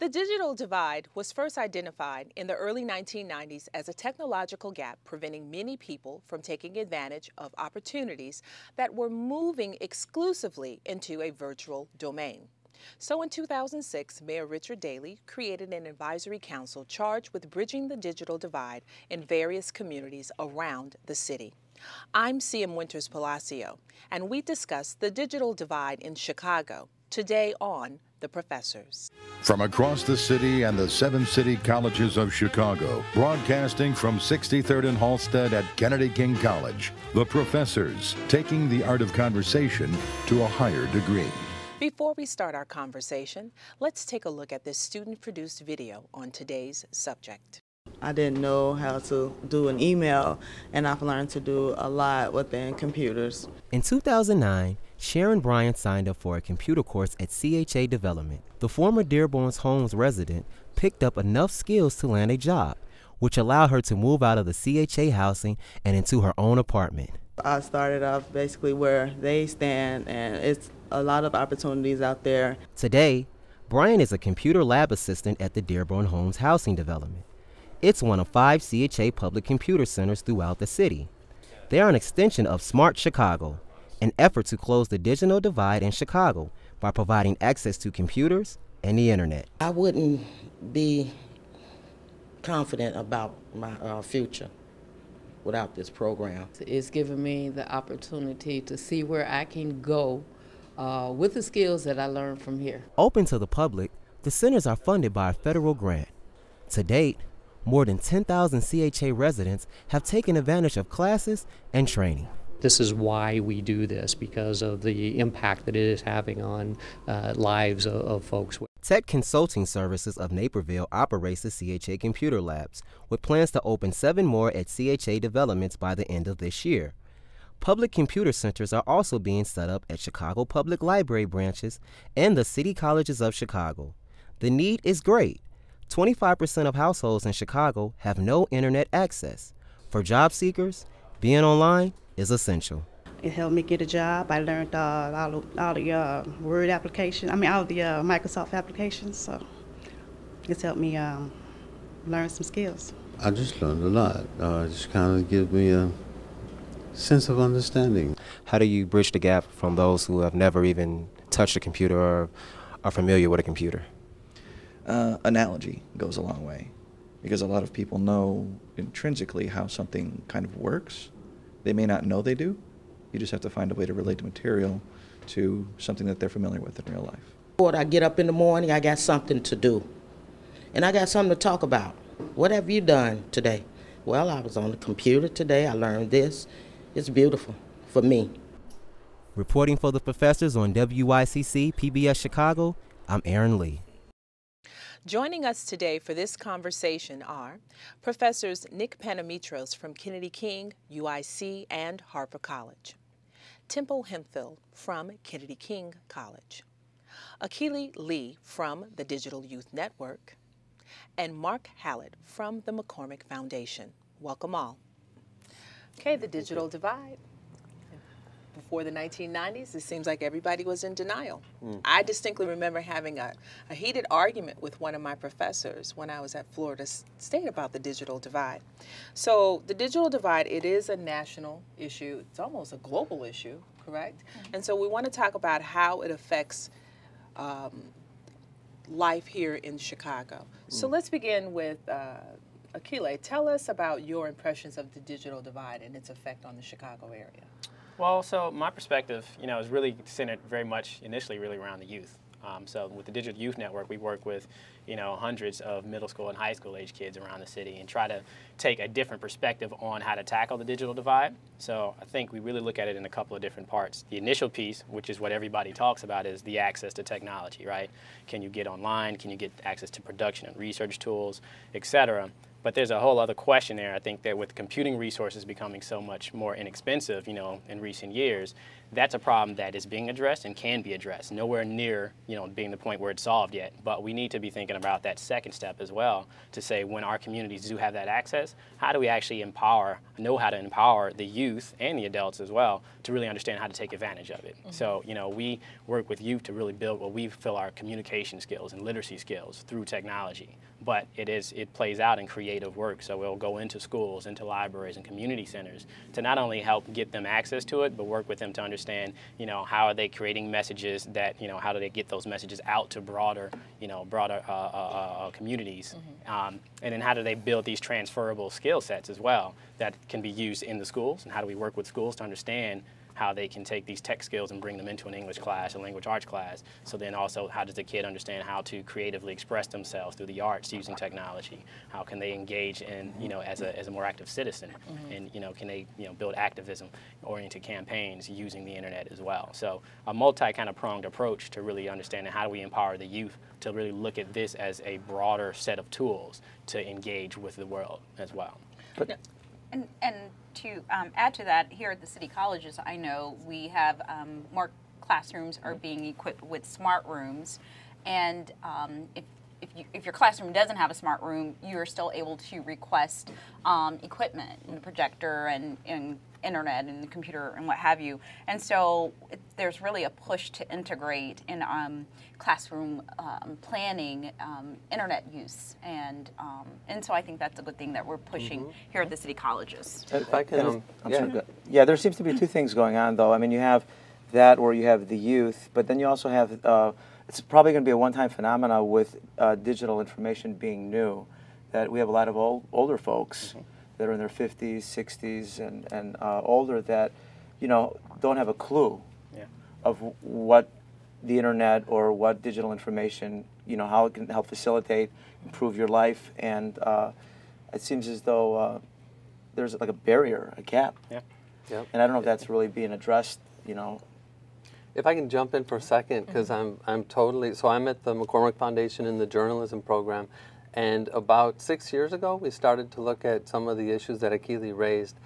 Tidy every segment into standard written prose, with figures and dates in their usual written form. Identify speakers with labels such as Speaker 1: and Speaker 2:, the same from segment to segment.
Speaker 1: The digital divide was first identified in the early 1990s as a technological gap preventing many people from taking advantage of opportunities that were moving exclusively into a virtual domain. So in 2006, Mayor Richard Daley created an advisory council charged with bridging the digital divide in various communities around the city. I'm CM Winters Palacio, and we discuss the digital divide in Chicago today on The Professors.
Speaker 2: From across the city and the 7 city colleges of Chicago, broadcasting from 63rd and Halsted at Kennedy King College, The Professors, taking the art of conversation to a higher degree.
Speaker 1: Before we start our conversation, let's take a look at this student-produced video on today's subject.
Speaker 3: I didn't know how to do an email, and I've learned to do a lot within computers.
Speaker 4: In 2009, Sharon Bryant signed up for a computer course at CHA Development. The former Dearborn's Homes resident picked up enough skills to land a job, which allowed her to move out of the CHA housing and into her own apartment.
Speaker 3: I started off basically where they stand, and it's a lot of opportunities out there.
Speaker 4: Today, Bryant is a computer lab assistant at the Dearborn Homes housing development. It's one of 5 CHA public computer centers throughout the city. They are an extension of Smart Chicago, an effort to close the digital divide in Chicago by providing access to computers and the internet.
Speaker 5: I wouldn't be confident about my future without this program.
Speaker 6: It's given me the opportunity to see where I can go with the skills that I learned from here.
Speaker 4: Open to the public, the centers are funded by a federal grant. To date, more than 10,000 CHA residents have taken advantage of classes and training.
Speaker 7: This is why we do this, because of the impact that it is having on lives of folks.
Speaker 4: Tech Consulting Services of Naperville operates the CHA Computer Labs, with plans to open 7 more at CHA developments by the end of this year. Public computer centers are also being set up at Chicago Public Library branches and the City Colleges of Chicago. The need is great. 25% of households in Chicago have no internet access. For job seekers, being online is essential.
Speaker 8: It helped me get a job. I learned all the Word applications, all the Microsoft applications, so it's helped me learn some skills.
Speaker 9: I just learned a lot. It just kind of gives me a sense of understanding.
Speaker 4: How do you bridge the gap from those who have never even touched a computer or are familiar with a computer?
Speaker 10: Analogy goes a long way, because a lot of people know intrinsically how something kind of works. They may not know they do. You just have to find a way to relate the material to something that they're familiar with in real life.
Speaker 5: When I get up in the morning, I got something to do, and I got something to talk about. What have you done today? Well, I was on the computer today. I learned this. It's beautiful for me.
Speaker 4: Reporting for The Professors on WYCC PBS Chicago, I'm Aaron Lee.
Speaker 1: Joining us today for this conversation are Professors Nick Panamitros from Kennedy King, UIC, and Harper College, Temple Hemphill from Kennedy King College, Akili Lee from the Digital Youth Network, and Mark Hallett from the McCormick Foundation. Welcome all. Okay, the digital divide. Before the 1990s, it seems like everybody was in denial. I distinctly remember having a heated argument with one of my professors when I was at Florida State about the digital divide. So the digital divide, it is a national issue. It's almost a global issue, correct? And so we want to talk about how it affects life here in Chicago. So let's begin with Akile. Tell us about your impressions of the digital divide and its effect on the Chicago area.
Speaker 11: Well, so my perspective, is really centered very much initially really around the youth. So with the Digital Youth Network, we work with, hundreds of middle school and high school age kids around the city and try to take a different perspective on how to tackle the digital divide. So I think we really look at it in a couple of different parts. The initial piece, which is what everybody talks about, is the access to technology, right? Can you get online? Can you get access to production and research tools, et cetera? But there's a whole other question there. I think that with computing resources becoming so much more inexpensive, in recent years, that's a problem that is being addressed and can be addressed. Nowhere near, being the point where it's solved yet. But we need to be thinking about that second step as well, to say when our communities do have that access, how do we actually know how to empower the youth and the adults as well to really understand how to take advantage of it. So, we work with youth to really build what we feel are communication skills and literacy skills through technology. But it plays out in creative work. So we'll go into schools, into libraries and community centers to not only help get them access to it, but work with them to understand, how are they creating messages that, how do they get those messages out to broader communities. And then how do they build these transferable skill sets as well that can be used in the schools, and how do we work with schools to understand how they can take these tech skills and bring them into an English class, a language arts class. So then also, how does the kid understand how to creatively express themselves through the arts using technology? How can they engage in, as a more active citizen? And, can they, build activism-oriented campaigns using the internet as well? So a pronged approach to really understanding how do we empower the youth to really look at this as a broader set of tools to engage with the world as well.
Speaker 12: And to add to that, here at the city colleges, I know we have more classrooms are being equipped with smart rooms, and if your classroom doesn't have a smart room, you are still able to request equipment, and the projector and internet and the computer and what have you. And so there's really a push to integrate in classroom planning internet use, and so I think that's a good thing that we're pushing here at the city colleges.
Speaker 13: If I can, yeah, there seems to be two things going on though. I mean, you have that where you have the youth, but then you also have it's probably going to be a one-time phenomena with digital information being new, that we have a lot of older folks that are in their 50s, 60s, and older that, don't have a clue of what the internet or what digital information, how it can help facilitate, improve your life. And it seems as though there's like a barrier, a gap. And I don't know if that's really being addressed,
Speaker 14: If I can jump in for a second, because I'm at the McCormick Foundation in the journalism program, and about 6 years ago we started to look at some of the issues that Akili raised,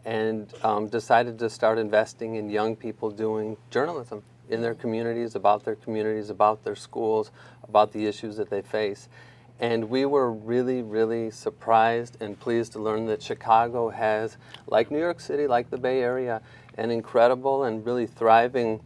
Speaker 14: and decided to start investing in young people doing journalism in their communities, about their schools, about the issues that they face. And we were really, really surprised and pleased to learn that Chicago has, like New York City, like the Bay Area, an incredible and really thriving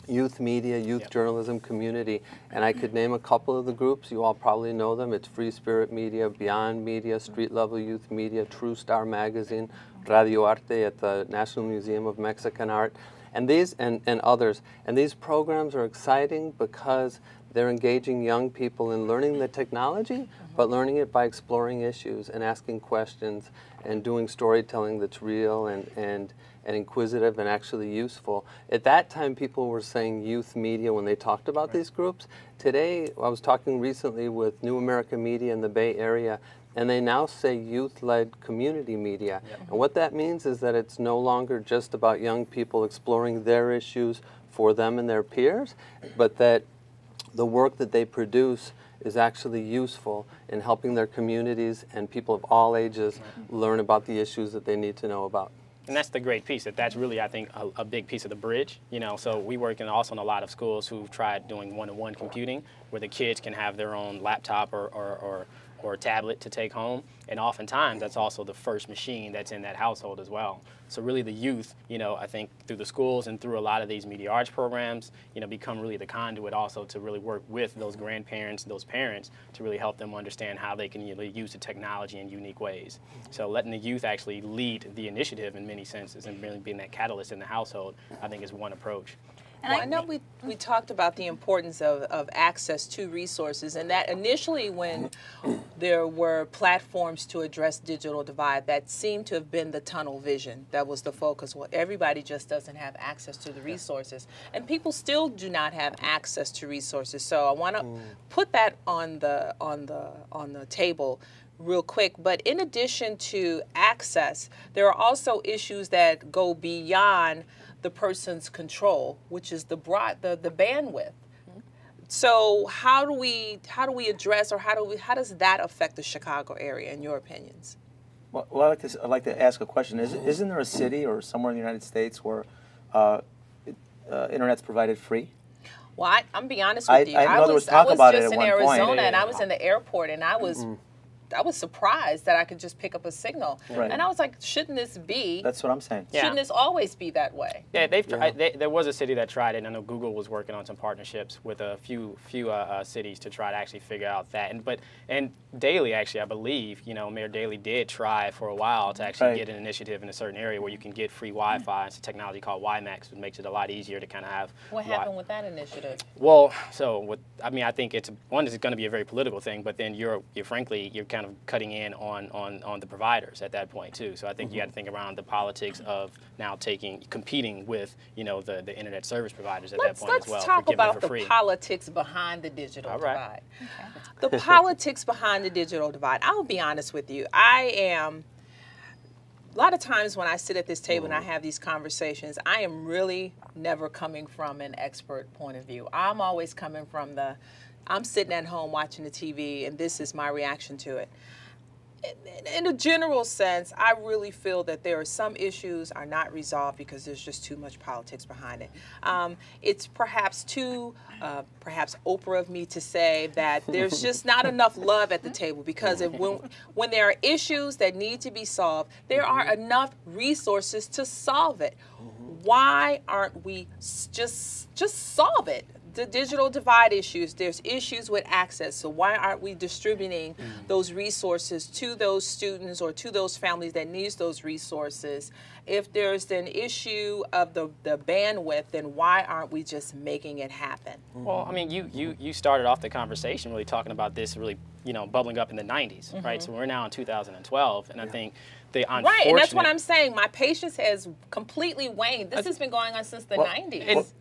Speaker 14: youth media, youth journalism community. And I could name a couple of the groups. You all probably know them. It's Free Spirit Media, Beyond Media, Street Level Youth Media, True Star Magazine, Radio Arte at the National Museum of Mexican Art, and these and others. And these programs are exciting because they're engaging young people in learning the technology, but learning it by exploring issues and asking questions and doing storytelling that's real and inquisitive and actually useful. At that time, people were saying youth media when they talked about these groups. Today, I was talking recently with New America Media in the Bay Area, and they now say youth-led community media. And what that means is that it's no longer just about young people exploring their issues for them and their peers, but that the work that they produce is actually useful in helping their communities and people of all ages learn about the issues that they need to know about.
Speaker 11: And that's the great piece. That's really, I think, a big piece of the bridge. So we work also in a lot of schools who've tried doing one-to-one computing, where the kids can have their own laptop or tablet to take home. And oftentimes, that's also the first machine that's in that household as well. So really the youth, I think through the schools and through a lot of these media arts programs, become really the conduit also to really work with those grandparents, those parents, to really help them understand how they can use the technology in unique ways. So letting the youth actually lead the initiative in many senses and really being that catalyst in the household, I think is one approach.
Speaker 1: Well, I know we talked about the importance of access to resources, and that initially when there were platforms to address digital divide, that seemed to have been the tunnel vision. That was the focus. Well, everybody just doesn't have access to the resources, and people still do not have access to resources. So I want to put that on the table real quick. But in addition to access, there are also issues that go beyond the person's control, which is the bandwidth. So how do we address, or how does that affect the Chicago area, in your opinions?
Speaker 13: Well, I'd like to ask a question. Isn't there a city or somewhere in the United States where internet's provided free?
Speaker 1: Well, I'm gonna be honest with you.
Speaker 13: I was
Speaker 1: just in
Speaker 13: Arizona
Speaker 1: Arizona, and I was in the airport, and I was surprised that I could just pick up a signal.
Speaker 13: Right.
Speaker 1: And I was like, shouldn't this be?
Speaker 13: That's what I'm saying.
Speaker 1: Shouldn't this always be that way?
Speaker 11: Yeah, there was a city that tried it, and I know Google was working on some partnerships with a few cities to try to actually figure out that. And Daley, actually, I believe, Mayor Daley did try for a while to actually get an initiative in a certain area where you can get free Wi-Fi. It's a technology called WiMAX, which makes it a lot easier to kind of have.
Speaker 1: What happened with that initiative?
Speaker 11: Well, I think it's going to be a very political thing, but then you're kind of cutting in on the providers at that point too. So I think you got to think around the politics of now competing with the internet service providers at that point as well.
Speaker 1: Let's talk about the politics behind the digital divide. Okay. The politics behind the digital divide. I'll be honest with you. A lot of times when I sit at this table and I have these conversations, I am really never coming from an expert point of view. I'm always coming from I'm sitting at home watching the TV, and this is my reaction to it. In a general sense, I really feel that there are some issues are not resolved because there's just too much politics behind it. It's perhaps perhaps Oprah of me to say that there's just not enough love at the table, because when there are issues that need to be solved, there are enough resources to solve it. Why aren't we just solve it? The digital divide issues, there's issues with access, so why aren't we distributing those resources to those students or to those families that needs those resources? If there's an issue of the bandwidth, then why aren't we just making it happen?
Speaker 11: Well, I mean, you started off the conversation really talking about this really, bubbling up in the 90s, right? So we're now in 2012, and I think
Speaker 1: right, and that's what I'm saying. My patience has completely waned. This has been going on since the 90s.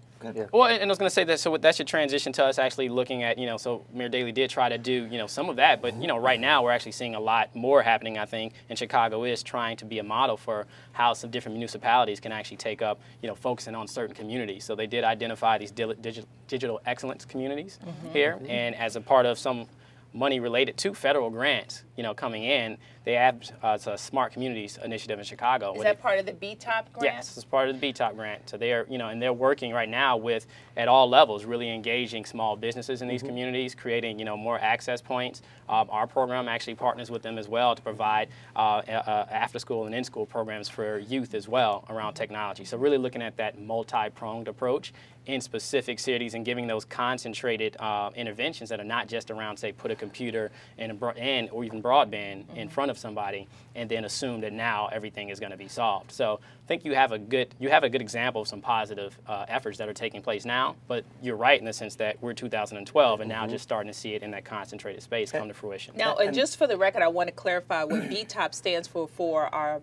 Speaker 11: Well, and I was going to say that, so that should transition to us actually looking at, so Mayor Daley did try to do, some of that, but, right now we're actually seeing a lot more happening, I think, and Chicago is trying to be a model for how some different municipalities can actually take up, focusing on certain communities. So they did identify these digital excellence communities here, and as a part of some money related to federal grants, coming in, they have a Smart Communities initiative in Chicago.
Speaker 1: Is that part of the BTOP grant?
Speaker 11: Yes, it's part of the BTOP grant. So they are, and they're working right now with, at all levels, really engaging small businesses in these communities, creating, more access points. Our program actually partners with them as well to provide after-school and in-school programs for youth as well around technology. So really looking at that multi-pronged approach in specific cities and giving those concentrated interventions that are not just around, say, put a computer or even broadband in front of somebody and then assume that now everything is going to be solved. So I think you have a good example of some positive efforts that are taking place now, but you're right in the sense that we're 2012 and now just starting to see it in that concentrated space come to fruition.
Speaker 1: Now, and just for the record, I want to clarify what BTOP stands for our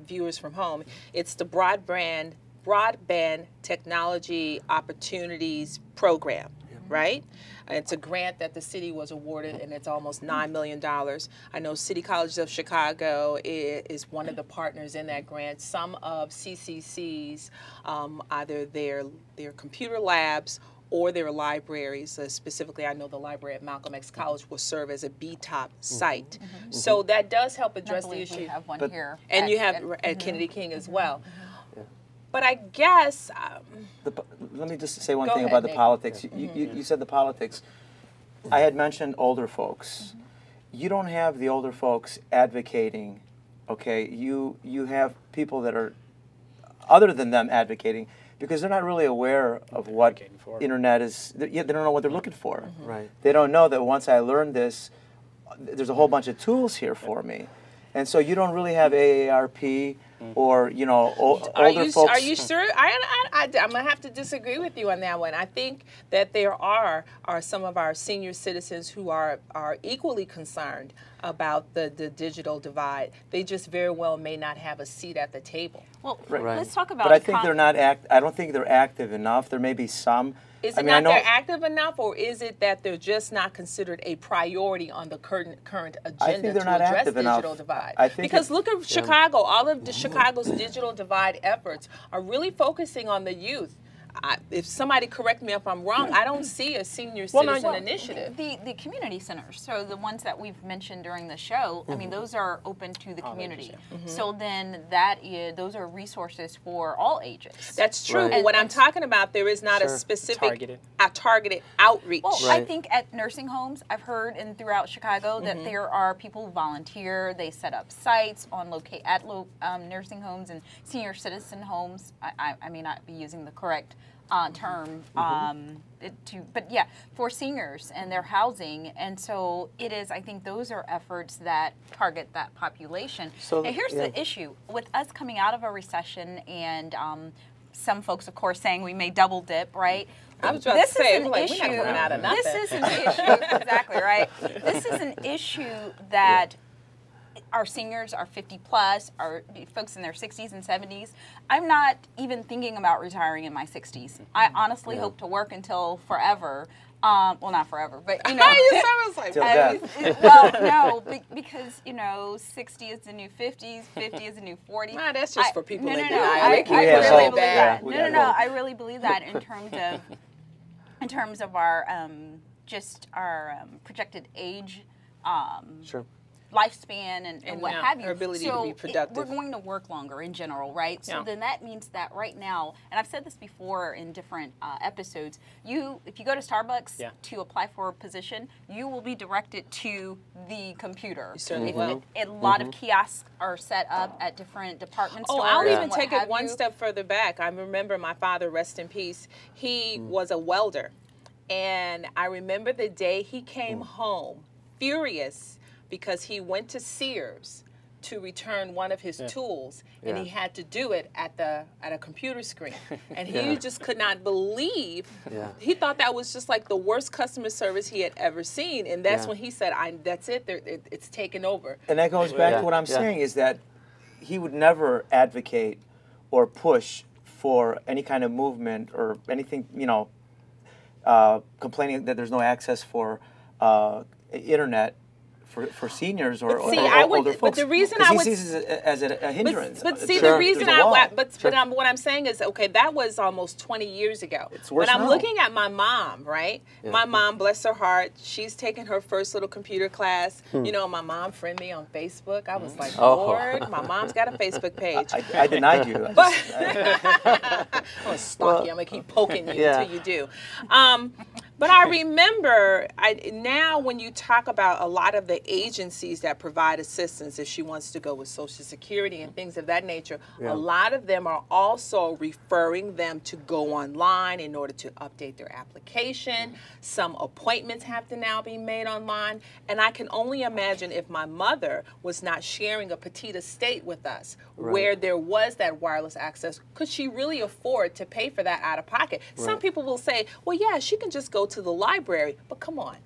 Speaker 1: viewers from home. It's the Broadband Technology Opportunities Program, right? It's a grant that the city was awarded, and it's almost $9 million. I know City College of Chicago is one of the partners in that grant. Some of CCC's, either their computer labs or their libraries, specifically I know the library at Malcolm X College will serve as a BTOP site. So that does help address the issue.
Speaker 12: We have one here.
Speaker 1: And you have at Kennedy King as well. But I guess...
Speaker 13: let me just say one thing about the politics. You said the politics. I had mentioned older folks. You don't have the older folks advocating, okay? You have people that are, other than them, advocating, because they're not really aware of what internet is. They don't know what they're looking for.
Speaker 14: Right.
Speaker 13: They don't know that once I learn this, there's a whole bunch of tools here for me. And so you don't really have AARP or, older folks.
Speaker 1: Are you sure? I'm going to have to disagree with you on that one. I think that there are some of our senior citizens who are equally concerned about the digital divide. They just very well may not have a seat at the table.
Speaker 12: Well, let's talk about...
Speaker 13: But I think they're not I don't think they're active enough. There may be some.
Speaker 1: Is it not they're active enough, or is it that they're just not considered a priority on the current agenda to address digital divide? Because look at Chicago. All of Chicago's digital divide efforts are really focusing on the youth. if somebody correct me if I'm wrong, I don't see a senior citizen initiative.
Speaker 12: The community centers, so the ones that we've mentioned during the show, I mean, those are open to the community. So then those are resources for all ages.
Speaker 1: That's true. But what I'm talking about, there is not a specific targeted outreach.
Speaker 12: Well, I think at nursing homes, I've heard throughout Chicago that there are people who volunteer. They set up sites on nursing homes and senior citizen homes. I may not be using the correct term, but yeah, for seniors and their housing. And so it is, I think those are efforts that target that population. So and here's the issue. With us coming out of a recession and some folks, of course, saying we may double dip, right?
Speaker 1: I was about to say, we're not coming out of nothing.
Speaker 12: This is an issue, exactly, right? This is an issue that our seniors are 50 plus, our folks in their 60s and 70s. I'm not even thinking about retiring in my 60s. I honestly hope to work until forever. Well, not forever, but you know. Well, no, because 60 is the new 50s, 50 is the new 40.
Speaker 1: Nah, that's just for people like
Speaker 12: I really believe that. No, I really believe that in terms of our projected age. Lifespan and what have you.
Speaker 1: Our ability to be productive.
Speaker 12: We're going to work longer in general, right? So then that means that right now, and I've said this before in different episodes, if you go to Starbucks to apply for a position, you will be directed to the computer.
Speaker 1: You certainly will.
Speaker 12: A lot of kiosks are set up at different department stores.
Speaker 1: I'll even take it one step further back. I remember my father, rest in peace, he was a welder. And I remember the day he came home furious because he went to Sears to return one of his tools, and he had to do it at a computer screen. And he just could not believe, he thought that was just like the worst customer service he had ever seen. And that's when he said, that's it, it's taken over.
Speaker 13: And that goes back to what I'm saying, is that he would never advocate or push for any kind of movement or anything, complaining that there's no access for internet for seniors or older folks.
Speaker 1: But the reason I would
Speaker 13: he sees it as a hindrance.
Speaker 1: But see, the reason what I'm saying is, okay, that was almost 20 years ago.
Speaker 13: It's worse
Speaker 1: But I'm
Speaker 13: now.
Speaker 1: looking at my mom, right? My mom, bless her heart, she's taken her first little computer class. My mom friended me on Facebook. I was like, Lord, my mom's got a Facebook page.
Speaker 13: I denied you.
Speaker 1: But I'm gonna stalk you. I'm gonna keep poking you until you do. But I remember now when you talk about a lot of the agencies that provide assistance, if she wants to go with Social Security and things of that nature, a lot of them are also referring them to go online in order to update their application. Some appointments have to now be made online. And I can only imagine if my mother was not sharing a petite estate with us where there was that wireless access, could she really afford to pay for that out of pocket? Some people will say, well, yeah, she can just go to the library, but come on.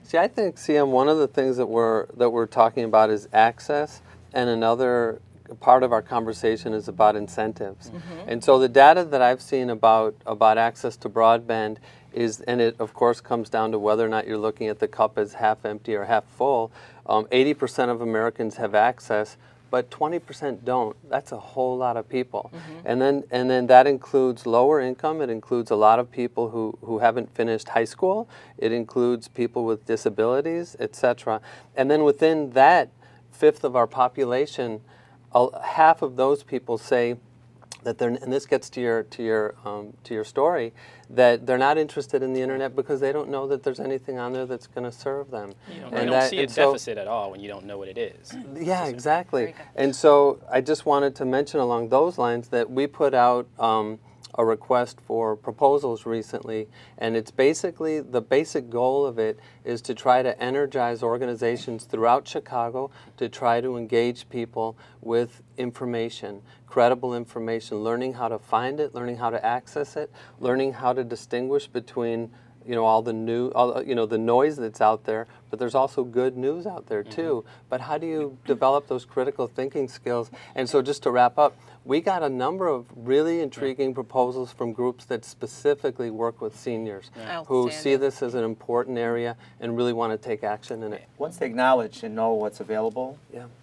Speaker 14: See, I think, CM, one of the things that we're talking about is access, and another part of our conversation is about incentives. And so the data that I've seen about access to broadband is, and it of course comes down to whether or not you're looking at the cup as half empty or half full. 80% of Americans have access, but 20% don't. That's a whole lot of people. And then that includes lower income. It includes a lot of people who haven't finished high school. It includes people with disabilities, etc. And then within that fifth of our population, half of those people say that they're, and this gets to your story, that they're not interested in the internet because they don't know that there's anything on there that's going to serve them.
Speaker 11: You don't see a deficit at all when you don't know what it is.
Speaker 14: Yeah, exactly. And so I just wanted to mention along those lines that we put out a request for proposals recently, and it's basically, the basic goal of it is to try to energize organizations throughout Chicago to try to engage people with information, credible information, learning how to find it, learning how to access it, learning how to distinguish between all the the noise that's out there, but there's also good news out there too. But how do you develop those critical thinking skills? And so just to wrap up, we got a number of really intriguing proposals from groups that specifically work with seniors who see this as an important area and really want to take action in it.
Speaker 13: Once they acknowledge and know what's available,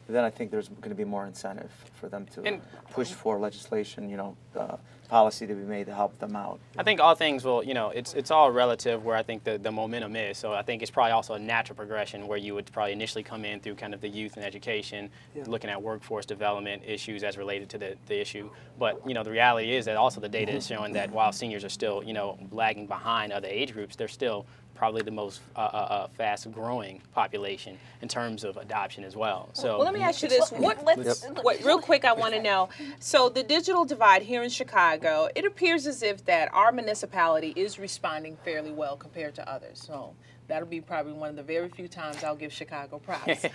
Speaker 13: then I think there's going to be more incentive for them to push for legislation, you know, policy to be made to help them out.
Speaker 11: I think all things will, you know, it's all relative where I think the momentum is. So I think it's probably also a natural progression where you would probably initially come in through kind of the youth and education, looking at workforce development issues as related to the issue. But, you know, the reality is that also the data is showing that while seniors are still, you know, lagging behind other age groups, they're still probably the most fast-growing population in terms of adoption as well. So,
Speaker 1: well, let me ask you this: real quick, I want to know. So, the digital divide here in Chicago, it appears as if that our municipality is responding fairly well compared to others. So, that'll be probably one of the very few times I'll give Chicago props.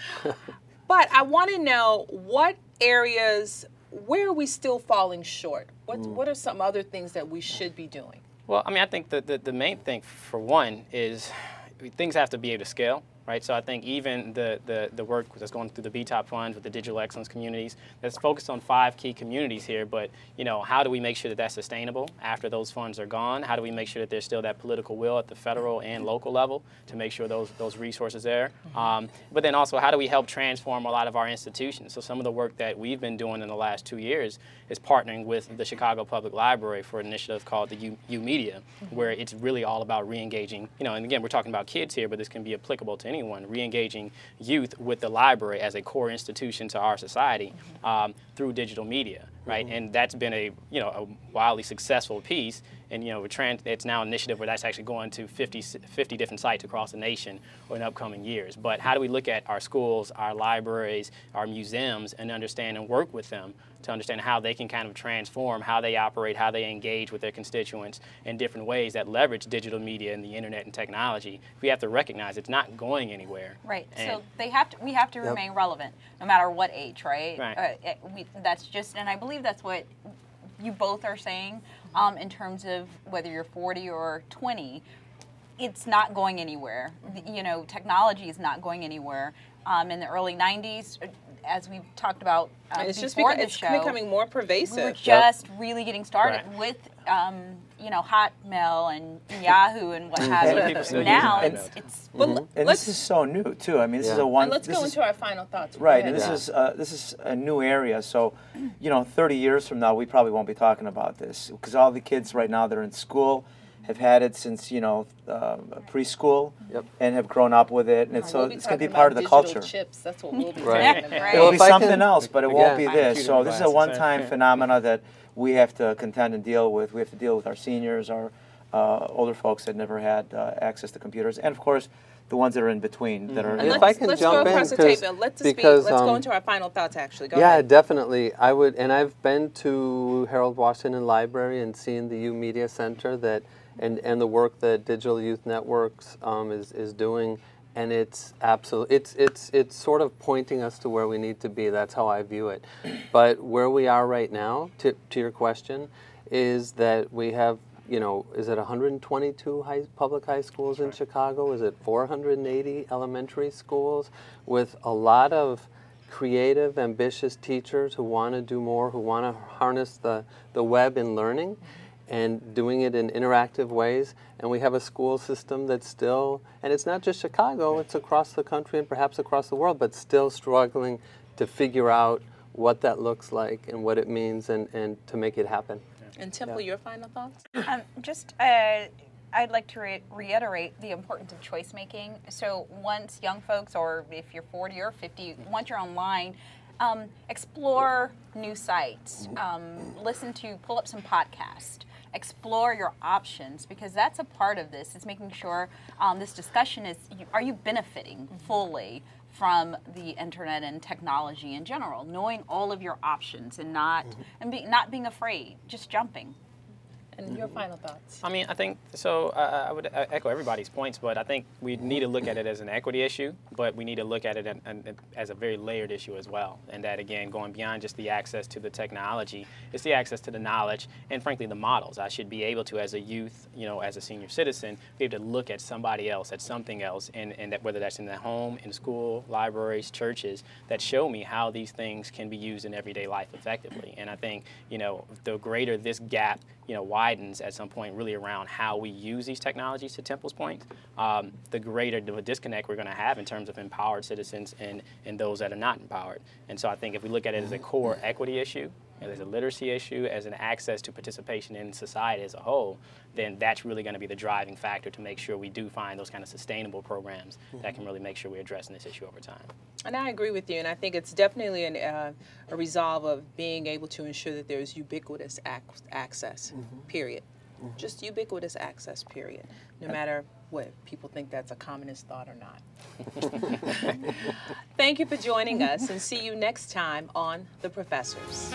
Speaker 1: But I want to know what areas, where are we still falling short? What are some other things that we should be doing?
Speaker 11: Well, I mean, I think the main thing, for one, is things have to be able to scale, right? So I think even the work that's going through the BTOP funds with the digital excellence communities, that's focused on 5 key communities here, but, you know, how do we make sure that that's sustainable after those funds are gone? How do we make sure that there's still that political will at the federal and local level to make sure those resources there? But then also, how do we help transform a lot of our institutions? So some of the work that we've been doing in the last 2 years is partnering with the Chicago Public Library for an initiative called the U Media, where it's really all about re-engaging, you know, and again, we're talking about kids here, but this can be applicable to anyone, re-engaging youth with the library as a core institution to our society through digital media, right? And that's been a wildly successful piece. And, you know, it's now an initiative where that's actually going to 50 different sites across the nation in upcoming years. But how do we look at our schools, our libraries, our museums, and understand and work with them to understand how they can kind of transform how they operate, how they engage with their constituents in different ways that leverage digital media and the internet and technology? We have to recognize it's not going anywhere.
Speaker 12: Right. So we have to remain relevant no matter what age, right? That's just, and I believe that's what you both are saying. In terms of whether you're 40 or 20, it's not going anywhere. You know, technology is not going anywhere. In the early 90s, as we've talked about
Speaker 1: it's
Speaker 12: before
Speaker 1: just
Speaker 12: the show,
Speaker 1: becoming more pervasive.
Speaker 12: We were just really getting started with, you know, Hotmail and Yahoo and what have you. Now it's
Speaker 13: and this is so new too. I mean, this is a one.
Speaker 1: And let's go into our final thoughts.
Speaker 13: Right, and this is a new area. So, you know, 30 years from now, we probably won't be talking about this because all the kids right now that are in school have had it since, you know, preschool and have grown up with it, and it's going to be part of the culture.
Speaker 1: Chips, that's what we'll be
Speaker 13: It'll be something else, but it won't be this. So this is a one-time phenomena that we have to contend and deal with. We have to deal with our seniors, our older folks that never had access to computers, and of course the ones that are in between that are.
Speaker 1: If I can jump in, because let's go into our final thoughts. Actually, go ahead.
Speaker 14: Definitely. I would, and I've been to Harold Washington Library and seen the U Media Center that. And the work that Digital Youth Networks is doing, and it's absolutely it's sort of pointing us to where we need to be. That's how I view it. But where we are right now, to your question, is that we have, you know, is it 122 public high schools in Chicago? Is it 480 elementary schools with a lot of creative, ambitious teachers who want to do more, who want to harness the web in learning? And doing it in interactive ways. And we have a school system that's still, and it's not just Chicago, it's across the country and perhaps across the world, but still struggling to figure out what that looks like and what it means and to make it happen.
Speaker 1: And Temple, your final thoughts?
Speaker 12: I'd like to reiterate the importance of choice making. So once young folks, or if you're 40 or 50, once you're online, explore new sites, pull up some podcasts, explore your options, because that's a part of this. It's making sure this discussion is, are you benefiting fully from the internet and technology in general, knowing all of your options and not being afraid, just jumping.
Speaker 1: And your final thoughts?
Speaker 11: I mean, I think, so I would echo everybody's points, but I think we need to look at it as an equity issue, but we need to look at it as a very layered issue as well. And that, again, going beyond just the access to the technology, it's the access to the knowledge and, frankly, the models. I should be able to, as a youth, you know, as a senior citizen, be able to look at somebody else, at something else, and that whether that's in the home, in school, libraries, churches, that show me how these things can be used in everyday life effectively. And I think, you know, the greater this gap, you know, widens at some point really around how we use these technologies, to Temple's point, the greater the disconnect we're going to have in terms of empowered citizens and those that are not empowered. And so I think if we look at it as a core equity issue, as a literacy issue, as an access to participation in society as a whole, then that's really going to be the driving factor to make sure we do find those kind of sustainable programs that can really make sure we're addressing this issue over time.
Speaker 1: And I agree with you, and I think it's definitely a resolve of being able to ensure that there's ubiquitous access, period. Just ubiquitous access, period, no matter what people think that's a communist thought or not. Thank you for joining us, and see you next time on The Professors.